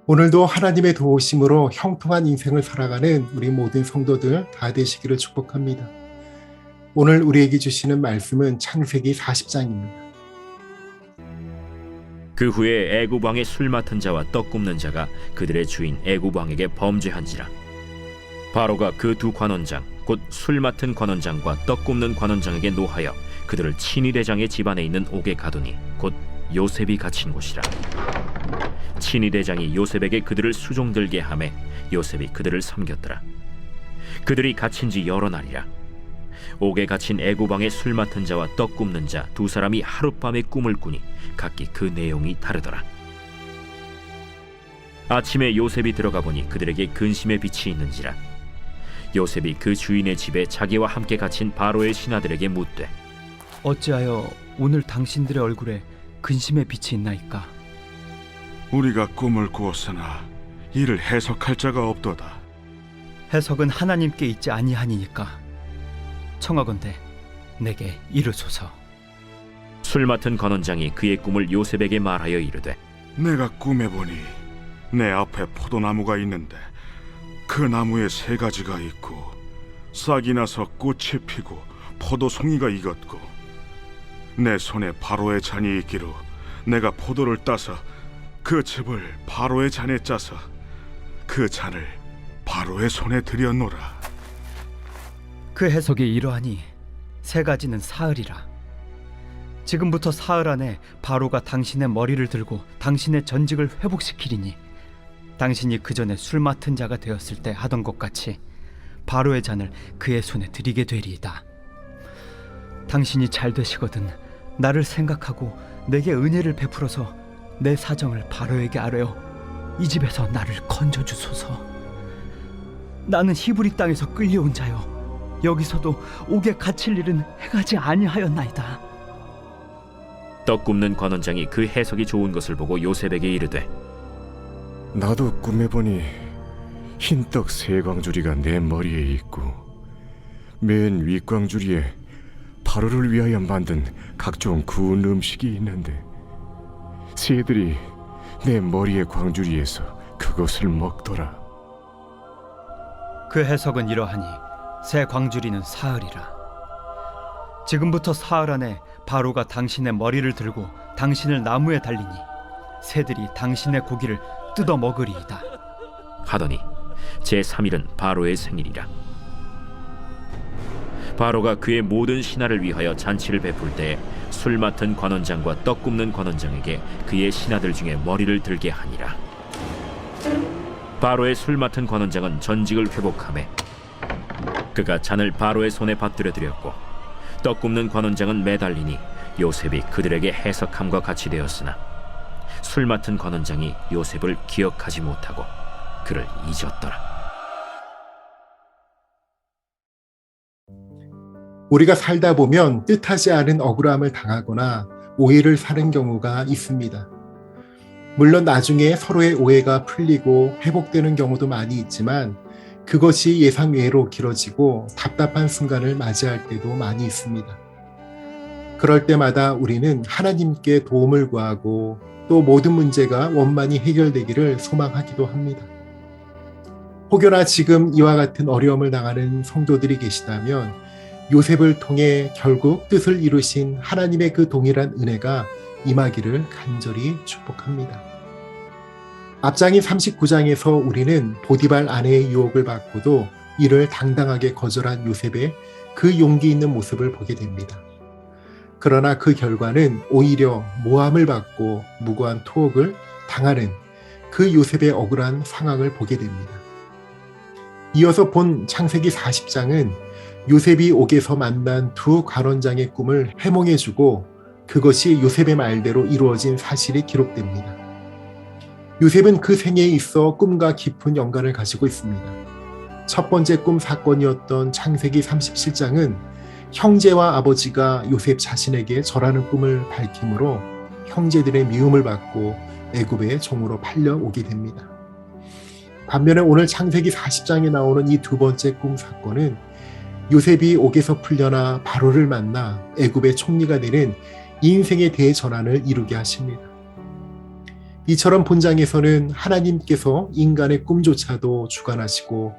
오늘도 하나님의 도우심으로 형통한 인생을 살아가는 우리 모든 성도들 다 되시기를 축복합니다. 오늘 우리에게 주시는 말씀은 창세기 40장입니다. 그 후에 애굽 왕의 술 맡은 자와 떡 굽는 자가 그들의 주인 애굽 왕에게 범죄한지라. 바로가 그 두 관원장 곧 술 맡은 관원장과 떡 굽는 관원장에게 노하여 그들을 친위 대장의 집안에 있는 옥에 가두니 곧 요셉이 갇힌 곳이라. 친위 대장이 요셉에게 그들을 수종들게 하매 요셉이 그들을 섬겼더라. 그들이 갇힌 지 여러 날이라. 옥에 갇힌 애굽 왕의 술 맡은 자와 떡 굽는 자 두 사람이 하룻밤에 꿈을 꾸니 각기 그 내용이 다르더라. 아침에 요셉이 들어가 보니 그들에게 근심의 빛이 있는지라. 요셉이 그 주인의 집에 자기와 함께 갇힌 바로의 신하들에게 묻되 어찌하여 오늘 당신들의 얼굴에 근심의 빛이 있나이까? 우리가 꿈을 꾸었으나 이를 해석할 자가 없도다. 해석은 하나님께 있지 아니하니까 청하건대 내게 이르소서. 술 맡은 관원장이 그의 꿈을 요셉에게 말하여 이르되 내가 꿈에 보니 내 앞에 포도나무가 있는데 그 나무에 세 가지가 있고 싹이 나서 꽃이 피고 포도송이가 익었고 내 손에 바로의 잔이 있기로 내가 포도를 따서 그 즙을 바로의 잔에 짜서 그 잔을 바로의 손에 들여놓으라. 그 해석이 이러하니 세 가지는 사흘이라. 지금부터 사흘 안에 바로가 당신의 머리를 들고 당신의 전직을 회복시키리니 당신이 그 전에 술 맡은 자가 되었을 때 하던 것 같이 바로의 잔을 그의 손에 드리게 되리이다. 당신이 잘 되시거든 나를 생각하고 내게 은혜를 베풀어서 내 사정을 바로에게 아뢰어 이 집에서 나를 건져주소서. 나는 히브리 땅에서 끌려온 자요 여기서도 옥에 갇힐 일은 행하지 아니하였나이다. 떡 굽는 관원장이 그 해석이 좋은 것을 보고 요셉에게 이르되 나도 꿈에 보니 흰떡 세 광주리가 내 머리에 있고 맨 윗광주리에 바로를 위하여 만든 각종 구운 음식이 있는데 새들이 내 머리의 광주리에서 그것을 먹더라. 그 해석은 이러하니 새 광주리는 사흘이라. 지금부터 사흘 안에 바로가 당신의 머리를 들고 당신을 나무에 달리니 새들이 당신의 고기를 뜯어 먹으리이다. 하더니 제3일은 바로의 생일이라. 바로가 그의 모든 신하를 위하여 잔치를 베풀 때에 술 맡은 관원장과 떡 굽는 관원장에게 그의 신하들 중에 머리를 들게 하니라. 바로의 술 맡은 관원장은 전직을 회복하매 그가 잔을 바로의 손에 받들어 드렸고 떡 굽는 관원장은 매달리니 요셉이 그들에게 해석함과 같이 되었으나 술 맡은 관원장이 요셉을 기억하지 못하고 그를 잊었더라. 우리가 살다 보면 뜻하지 않은 억울함을 당하거나 오해를 사는 경우가 있습니다. 물론 나중에 서로의 오해가 풀리고 회복되는 경우도 많이 있지만 그것이 예상 외로 길어지고 답답한 순간을 맞이할 때도 많이 있습니다. 그럴 때마다 우리는 하나님께 도움을 구하고 또 모든 문제가 원만히 해결되기를 소망하기도 합니다. 혹여나 지금 이와 같은 어려움을 당하는 성도들이 계시다면 요셉을 통해 결국 뜻을 이루신 하나님의 그 동일한 은혜가 임하기를 간절히 축복합니다. 앞장인 39장에서 우리는 보디발 아내의 유혹을 받고도 이를 당당하게 거절한 요셉의 그 용기 있는 모습을 보게 됩니다. 그러나 그 결과는 오히려 모함을 받고 무고한 투옥을 당하는 그 요셉의 억울한 상황을 보게 됩니다. 이어서 본 창세기 40장은 요셉이 옥에서 만난 두 관원장의 꿈을 해몽해주고 그것이 요셉의 말대로 이루어진 사실이 기록됩니다. 요셉은 그 생애에 있어 꿈과 깊은 연관을 가지고 있습니다. 첫 번째 꿈 사건이었던 창세기 37장은 형제와 아버지가 요셉 자신에게 절하는 꿈을 밝힘으로 형제들의 미움을 받고 애굽의 종으로 팔려오게 됩니다. 반면에 오늘 창세기 40장에 나오는 이 두 번째 꿈 사건은 요셉이 옥에서 풀려나 바로를 만나 애굽의 총리가 되는 인생의 대전환을 이루게 하십니다. 이처럼 본장에서는 하나님께서 인간의 꿈조차도 주관하시고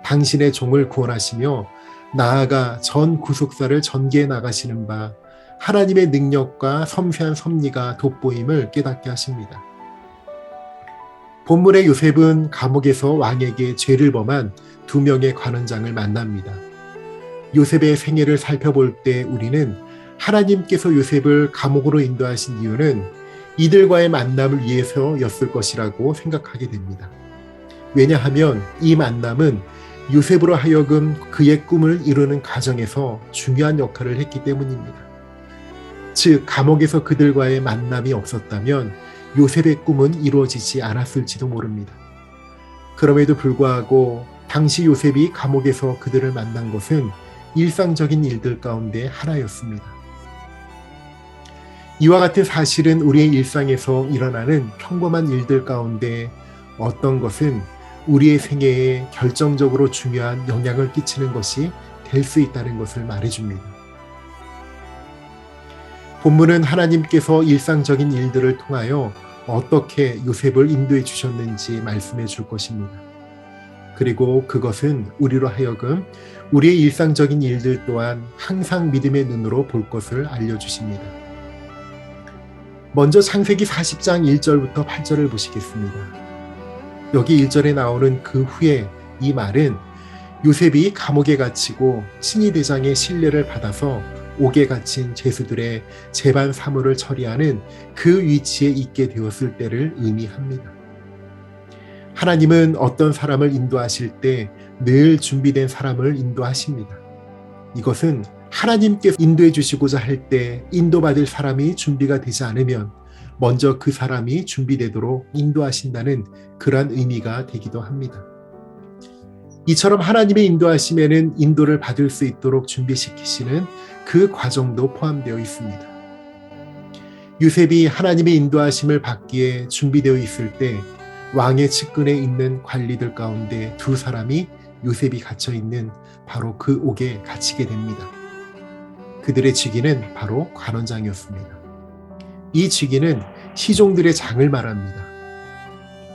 당신의 종을 구원하시며 나아가 전 구속사를 전개해 나가시는 바 하나님의 능력과 섬세한 섭리가 돋보임을 깨닫게 하십니다. 본문의 요셉은 감옥에서 왕에게 죄를 범한 두 명의 관원장을 만납니다. 요셉의 생애를 살펴볼 때 우리는 하나님께서 요셉을 감옥으로 인도하신 이유는 이들과의 만남을 위해서였을 것이라고 생각하게 됩니다. 왜냐하면 이 만남은 요셉으로 하여금 그의 꿈을 이루는 과정에서 중요한 역할을 했기 때문입니다. 즉, 감옥에서 그들과의 만남이 없었다면 요셉의 꿈은 이루어지지 않았을지도 모릅니다. 그럼에도 불구하고 당시 요셉이 감옥에서 그들을 만난 것은 일상적인 일들 가운데 하나였습니다. 이와 같은 사실은 우리의 일상에서 일어나는 평범한 일들 가운데 어떤 것은 우리의 생애에 결정적으로 중요한 영향을 끼치는 것이 될 수 있다는 것을 말해줍니다. 본문은 하나님께서 일상적인 일들을 통하여 어떻게 요셉을 인도해 주셨는지 말씀해 줄 것입니다. 그리고 그것은 우리로 하여금 우리의 일상적인 일들 또한 항상 믿음의 눈으로 볼 것을 알려주십니다. 먼저 창세기 40장 1절부터 8절을 보시겠습니다. 여기 1절에 나오는 그 후에 이 말은 요셉이 감옥에 갇히고 친위대장의 신뢰를 받아서 옥에 갇힌 죄수들의 재반 사무를 처리하는 그 위치에 있게 되었을 때를 의미합니다. 하나님은 어떤 사람을 인도하실 때 늘 준비된 사람을 인도하십니다. 이것은 하나님께서 인도해 주시고자 할 때 인도받을 사람이 준비가 되지 않으면 먼저 그 사람이 준비되도록 인도하신다는 그러한 의미가 되기도 합니다. 이처럼 하나님의 인도하심에는 인도를 받을 수 있도록 준비시키시는 그 과정도 포함되어 있습니다. 요셉이 하나님의 인도하심을 받기에 준비되어 있을 때 왕의 측근에 있는 관리들 가운데 두 사람이 요셉이 갇혀 있는 바로 그 옥에 갇히게 됩니다. 그들의 직위는 바로 관원장이었습니다. 이 직위는 시종들의 장을 말합니다.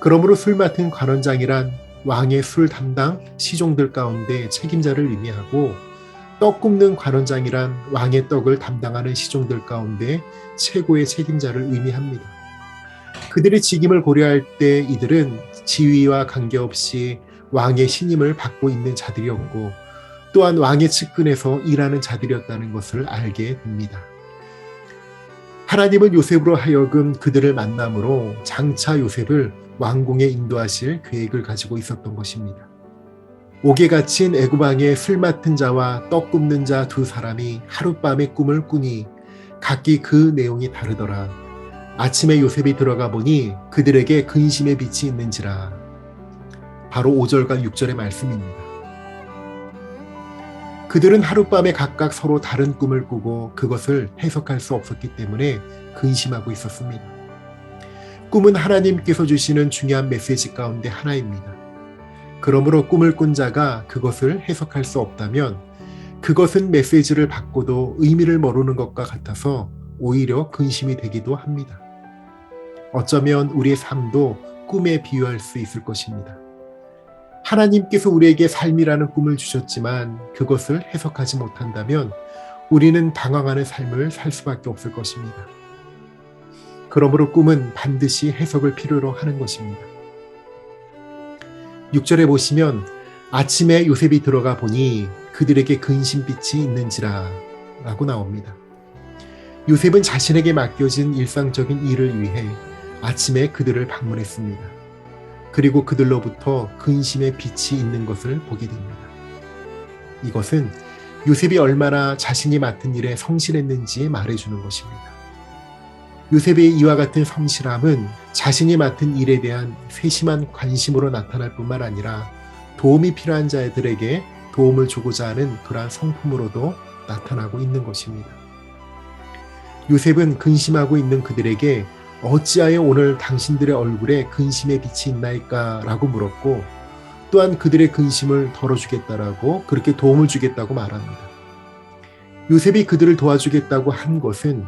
그러므로 술 맡은 관원장이란 왕의 술 담당 시종들 가운데 책임자를 의미하고 떡 굽는 관원장이란 왕의 떡을 담당하는 시종들 가운데 최고의 책임자를 의미합니다. 그들의 직임을 고려할 때 이들은 지위와 관계없이 왕의 신임을 받고 있는 자들이었고 또한 왕의 측근에서 일하는 자들이었다는 것을 알게 됩니다. 하나님은 요셉으로 하여금 그들을 만남으로 장차 요셉을 왕궁에 인도하실 계획을 가지고 있었던 것입니다. 옥에 갇힌 애굽 왕의 술 맡은 자와 떡 굽는 자 두 사람이 하룻밤에 꿈을 꾸니 각기 그 내용이 다르더라. 아침에 요셉이 들어가 보니 그들에게 근심의 빛이 있는지라. 바로 5절과 6절의 말씀입니다. 그들은 하룻밤에 각각 서로 다른 꿈을 꾸고 그것을 해석할 수 없었기 때문에 근심하고 있었습니다. 꿈은 하나님께서 주시는 중요한 메시지 가운데 하나입니다. 그러므로 꿈을 꾼 자가 그것을 해석할 수 없다면 그것은 메시지를 받고도 의미를 모르는 것과 같아서 오히려 근심이 되기도 합니다. 어쩌면 우리의 삶도 꿈에 비유할 수 있을 것입니다. 하나님께서 우리에게 삶이라는 꿈을 주셨지만 그것을 해석하지 못한다면 우리는 방황하는 삶을 살 수밖에 없을 것입니다. 그러므로 꿈은 반드시 해석을 필요로 하는 것입니다. 6절에 보시면 아침에 요셉이 들어가 보니 그들에게 근심빛이 있는지라 라고 나옵니다. 요셉은 자신에게 맡겨진 일상적인 일을 위해 아침에 그들을 방문했습니다. 그리고 그들로부터 근심의 빛이 있는 것을 보게 됩니다. 이것은 요셉이 얼마나 자신이 맡은 일에 성실했는지 말해주는 것입니다. 요셉의 이와 같은 성실함은 자신이 맡은 일에 대한 세심한 관심으로 나타날 뿐만 아니라 도움이 필요한 자들에게 도움을 주고자 하는 그러한 성품으로도 나타나고 있는 것입니다. 요셉은 근심하고 있는 그들에게 어찌하여 오늘 당신들의 얼굴에 근심의 빛이 있나이까? 라고 물었고 또한 그들의 근심을 덜어주겠다라고 그렇게 도움을 주겠다고 말합니다. 요셉이 그들을 도와주겠다고 한 것은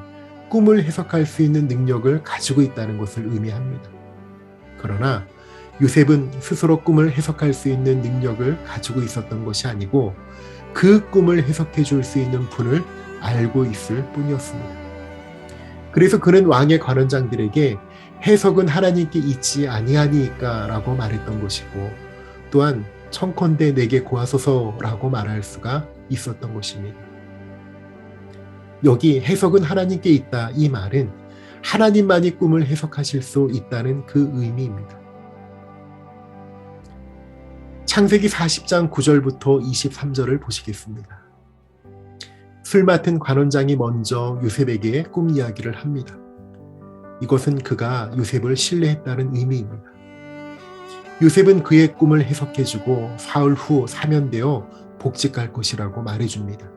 꿈을 해석할 수 있는 능력을 가지고 있다는 것을 의미합니다. 그러나 요셉은 스스로 꿈을 해석할 수 있는 능력을 가지고 있었던 것이 아니고 그 꿈을 해석해 줄 수 있는 분을 알고 있을 뿐이었습니다. 그래서 그는 왕의 관원장들에게 해석은 하나님께 있지 아니하니까 라고 말했던 것이고, 또한 청컨대 내게 고하소서라고 말할 수가 있었던 것입니다. 여기 해석은 하나님께 있다, 이 말은 하나님만이 꿈을 해석하실 수 있다는 그 의미입니다. 창세기 40장 9절부터 23절을 보시겠습니다. 술 맡은 관원장이 먼저 요셉에게 꿈 이야기를 합니다. 이것은 그가 요셉을 신뢰했다는 의미입니다. 요셉은 그의 꿈을 해석해주고 사흘 후 사면되어 복직할 것이라고 말해줍니다.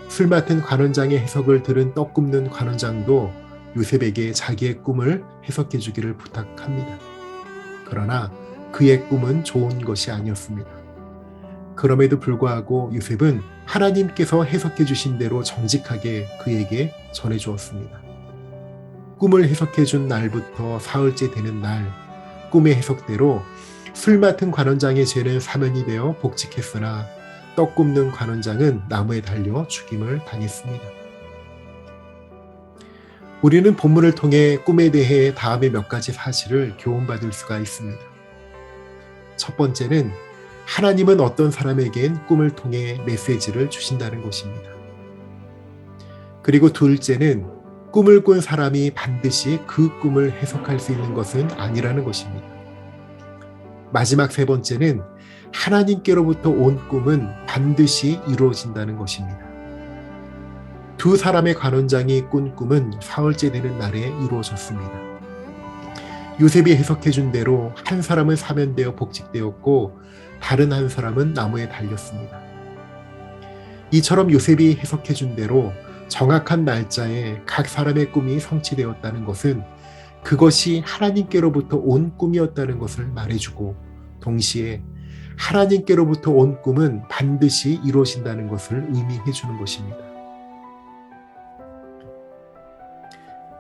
술 맡은 관원장의 해석을 들은 떡 굽는 관원장도 요셉에게 자기의 꿈을 해석해주기를 부탁합니다. 그러나 그의 꿈은 좋은 것이 아니었습니다. 그럼에도 불구하고 요셉은 하나님께서 해석해 주신 대로 정직하게 그에게 전해 주었습니다. 꿈을 해석해 준 날부터 사흘째 되는 날, 꿈의 해석대로 술 맡은 관원장의 죄는 사면이 되어 복직했으나 떡 굽는 관원장은 나무에 달려 죽임을 당했습니다. 우리는 본문을 통해 꿈에 대해 다음의 몇 가지 사실을 교훈받을 수가 있습니다. 첫 번째는 하나님은 어떤 사람에겐 꿈을 통해 메시지를 주신다는 것입니다. 그리고 둘째는 꿈을 꾼 사람이 반드시 그 꿈을 해석할 수 있는 것은 아니라는 것입니다. 마지막 세 번째는 하나님께로부터 온 꿈은 반드시 이루어진다는 것입니다. 두 사람의 관원장이 꾼 꿈은 사흘째 되는 날에 이루어졌습니다. 요셉이 해석해준 대로 한 사람은 사면되어 복직되었고 다른 한 사람은 나무에 달렸습니다. 이처럼 요셉이 해석해준 대로 정확한 날짜에 각 사람의 꿈이 성취되었다는 것은 그것이 하나님께로부터 온 꿈이었다는 것을 말해주고, 동시에 하나님께로부터 온 꿈은 반드시 이루어진다는 것을 의미해 주는 것입니다.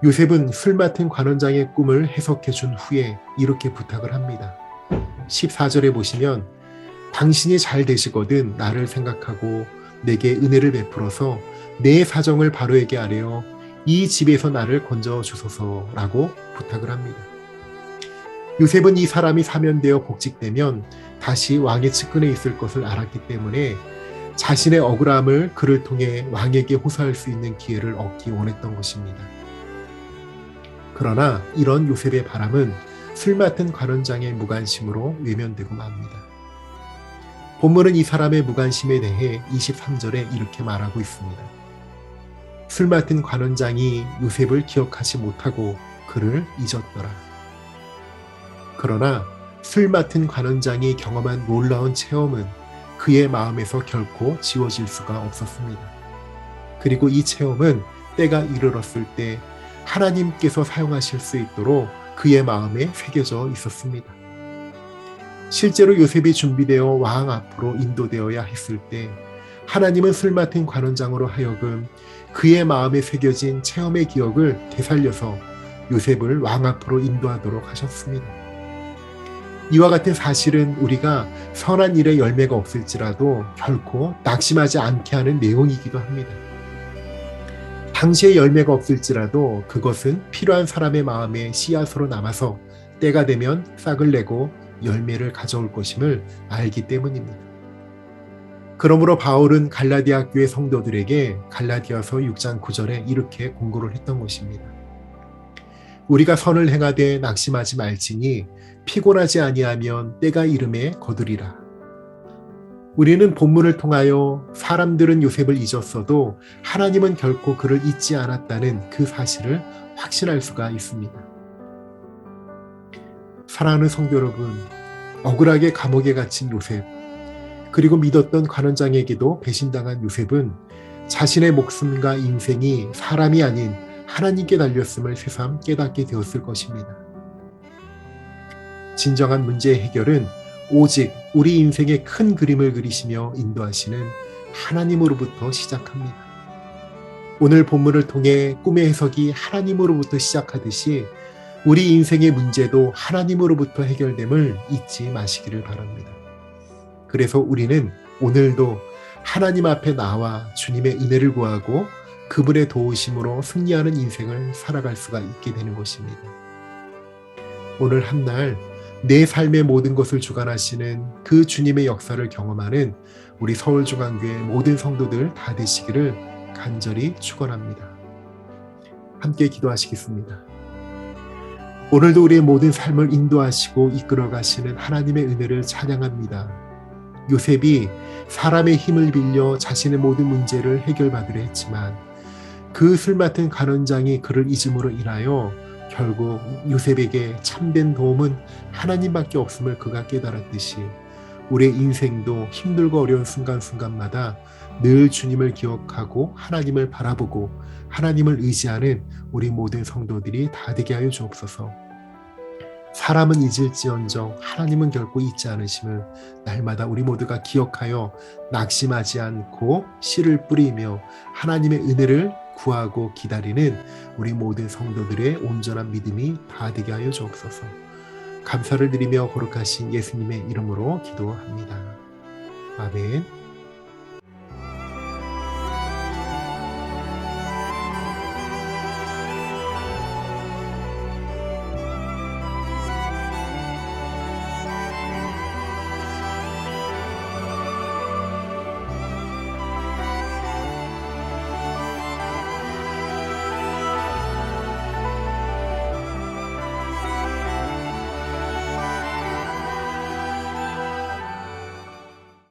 요셉은 술 맡은 관원장의 꿈을 해석해 준 후에 이렇게 부탁을 합니다. 14절에 보시면 당신이 잘 되시거든 나를 생각하고 내게 은혜를 베풀어서 내 사정을 바로에게 아뢰어 이 집에서 나를 건져 주소서라고 부탁을 합니다. 요셉은 이 사람이 사면되어 복직되면 다시 왕의 측근에 있을 것을 알았기 때문에 자신의 억울함을 그를 통해 왕에게 호소할 수 있는 기회를 얻기 원했던 것입니다. 그러나 이런 요셉의 바람은 술 맡은 관원장의 무관심으로 외면되고 맙니다. 본문은 이 사람의 무관심에 대해 23절에 이렇게 말하고 있습니다. 술 맡은 관원장이 요셉을 기억하지 못하고 그를 잊었더라. 그러나 술 맡은 관원장이 경험한 놀라운 체험은 그의 마음에서 결코 지워질 수가 없었습니다. 그리고 이 체험은 때가 이르렀을 때 하나님께서 사용하실 수 있도록 그의 마음에 새겨져 있었습니다. 실제로 요셉이 준비되어 왕 앞으로 인도되어야 했을 때 하나님은 술 맡은 관원장으로 하여금 그의 마음에 새겨진 체험의 기억을 되살려서 요셉을 왕 앞으로 인도하도록 하셨습니다. 이와 같은 사실은 우리가 선한 일의 열매가 없을지라도 결코 낙심하지 않게 하는 내용이기도 합니다. 당시의 열매가 없을지라도 그것은 필요한 사람의 마음에 씨앗으로 남아서 때가 되면 싹을 내고 열매를 가져올 것임을 알기 때문입니다. 그러므로 바울은 갈라디아 교회 성도들에게 갈라디아서 6장 9절에 이렇게 공고를 했던 것입니다. 우리가 선을 행하되 낙심하지 말지니 피곤하지 아니하면 때가 이름에 거두리라. 우리는 본문을 통하여 사람들은 요셉을 잊었어도 하나님은 결코 그를 잊지 않았다는 그 사실을 확신할 수가 있습니다. 사랑하는 성도 여러분, 억울하게 감옥에 갇힌 요셉, 그리고 믿었던 관원장에게도 배신당한 요셉은 자신의 목숨과 인생이 사람이 아닌 하나님께 달렸음을 새삼 깨닫게 되었을 것입니다. 진정한 문제의 해결은 오직 우리 인생의 큰 그림을 그리시며 인도하시는 하나님으로부터 시작합니다. 오늘 본문을 통해 꿈의 해석이 하나님으로부터 시작하듯이 우리 인생의 문제도 하나님으로부터 해결됨을 잊지 마시기를 바랍니다. 그래서 우리는 오늘도 하나님 앞에 나와 주님의 은혜를 구하고 그분의 도우심으로 승리하는 인생을 살아갈 수가 있게 되는 것입니다. 오늘 한날 내 삶의 모든 것을 주관하시는 그 주님의 역사를 경험하는 우리 서울중앙교회 모든 성도들 다 되시기를 간절히 축원합니다. 함께 기도하시겠습니다. 오늘도 우리의 모든 삶을 인도하시고 이끌어 가시는 하나님의 은혜를 찬양합니다. 요셉이 사람의 힘을 빌려 자신의 모든 문제를 해결받으려 했지만 그 술 맡은 간원장이 그를 잊음으로 인하여 결국 요셉에게 참된 도움은 하나님밖에 없음을 그가 깨달았듯이 우리의 인생도 힘들고 어려운 순간순간마다 늘 주님을 기억하고 하나님을 바라보고 하나님을 의지하는 우리 모든 성도들이 다 되게 하여 주옵소서. 사람은 잊을지언정 하나님은 결코 잊지 않으심을 날마다 우리 모두가 기억하여 낙심하지 않고 씨를 뿌리며 하나님의 은혜를 구하고 기다리는 우리 모든 성도들의 온전한 믿음이 다 되게 하여 주옵소서. 감사를 드리며 거룩하신 예수님의 이름으로 기도합니다. 아멘.